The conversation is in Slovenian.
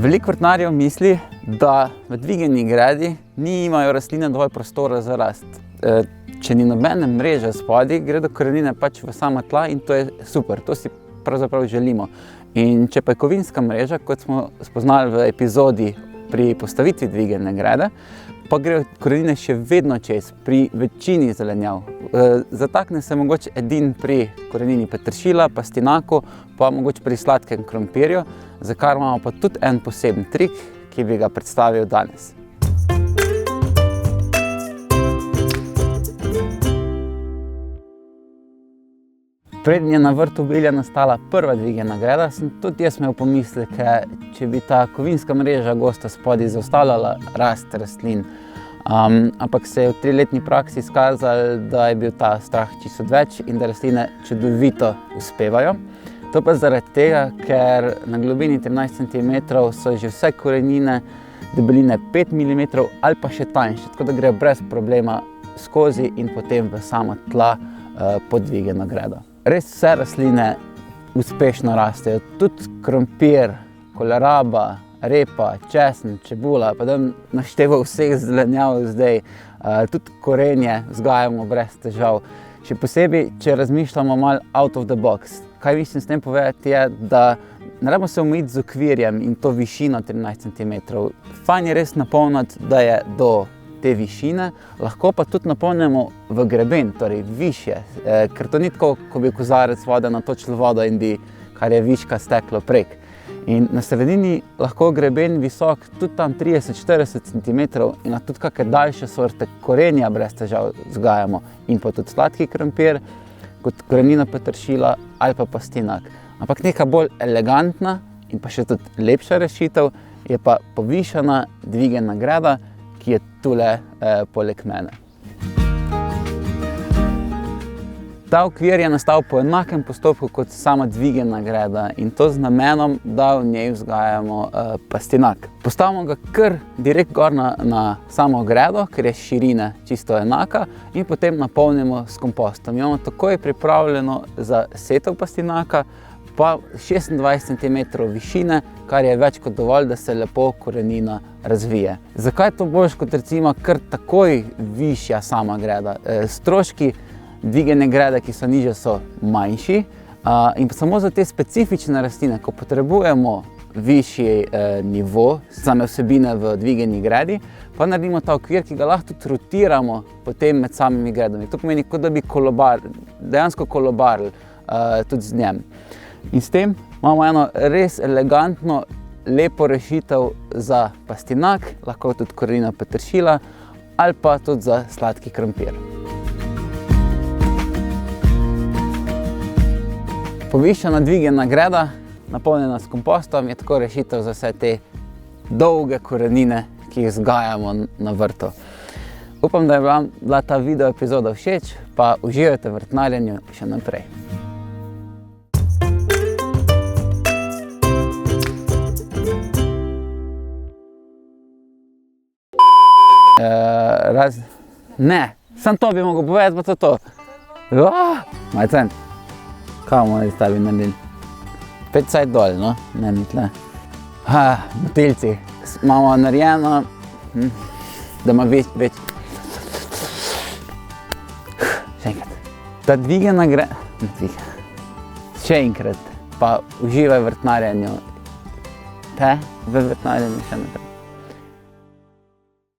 Veliko vrtnarjev misli, da v dvigani gredi nimajo rastline dovolj prostora za rast. Če ni nobene mreže spodaj, gredo korenine pač v sama tla in to je super, to si pravzaprav želimo. In če pa je kovinska mreža, kot smo spoznali v epizodi pri postavitvi dvigane grede, pa grejo korenine še vedno čez pri večini zelenjav. Zatakne se mogoče edino pri korenini peteršilja, pastinaku, pa mogoče pri sladkem krompirju, za kar imamo pa tudi en poseben trik, ki bi ga predstavil danes. Preden je na vrtu obilja nastala prva dvigana greda, sem tudi jaz imel pomisleke, če bi ta kovinska mreža gosta spodaj zaustavljala rast rastlin. Ampak se je v 3-letni praksi izkazalo, da je bil ta strah čisto odveč in da rastline čudovito uspevajo. To pa zaradi tega, ker na globini 13 cm so že vse korenine debeline 5 mm ali pa še tanjše, tako da grejo brez problema skozi in potem v sama tla pod dvigano gredo. Res vse rastline uspešno rastejo, tudi krompir, koleraba, repa, česen, čebula, pa da našteval vseh zelenjav zdaj, tudi korenje vzgajamo brez težav. Še posebej, če razmišljamo malo out of the box. Kaj mislim s tem povedati je, da ne rabimo se omejiti z okvirjem in to višino 13 cm. Fajn je res napolniti, da je do te višine, lahko pa tudi napolnimo v greben, torej višje, ker to ni tako, ko bi kozarec vode natočil vodo in bi, kar je viška, steklo prek. In na sredini lahko greben visok tudi tam 30-40 cm in tudi kakšne daljše sorte korenja brez težav vzgajamo in pa tudi sladki krompir, kot korenina peteršilja ali pa pastinak. Ampak neka bolj elegantna in pa še tudi lepša rešitev je pa povišana dvigana greda, ki je tule poleg mene. Ta okvir je nastal po enakem postopku kot sama dvigana greda in to z namenom, da v njej vzgajamo pastinak. Postavimo ga kar direkt gor na samo gredo, ker je širina čisto enaka in potem napolnimo s kompostom. Imamo takoj pripravljeno za setev pastinaka, pa 26 cm višine, kar je več kot dovolj, da se lepo korenina razvije. Zakaj to boljše kot recimo kar takoj višja sama greda? Stroški dvigane grede, ki so nižje, so manjši in pa samo za te specifične rastline, ko potrebujemo višji nivo same vsebine v dvigani gredi, pa naredimo ta okvir, ki ga lahko tudi rotiramo potem med samimi gredami. To pomeni, kot da bi dejansko kolobarili tudi z njem. In s tem imamo eno res elegantno, lepo rešitev za pastinak, lahko tudi korenina peteršilja ali pa tudi za sladki krompir. Povišana dvigana greda, napolnjena s kompostom, je tako rešitev za vse te dolge korenine, ki jih vzgajamo na vrtu. Upam, da je vam bila ta video epizoda všeč, pa uživajte v vrtnarjenju še naprej. Ne, samo to bi mogel povedati, pa to. Majcen, kaj bomo iz tebi naredili? 5 cajt dol, no, ne mi tle. Motilci, imamo narejeno, da ima več. Še enkrat. Ta dvigana greda, še enkrat, pa uživaj v vrtnarjenju. Te v vrtnarjenju še naprej.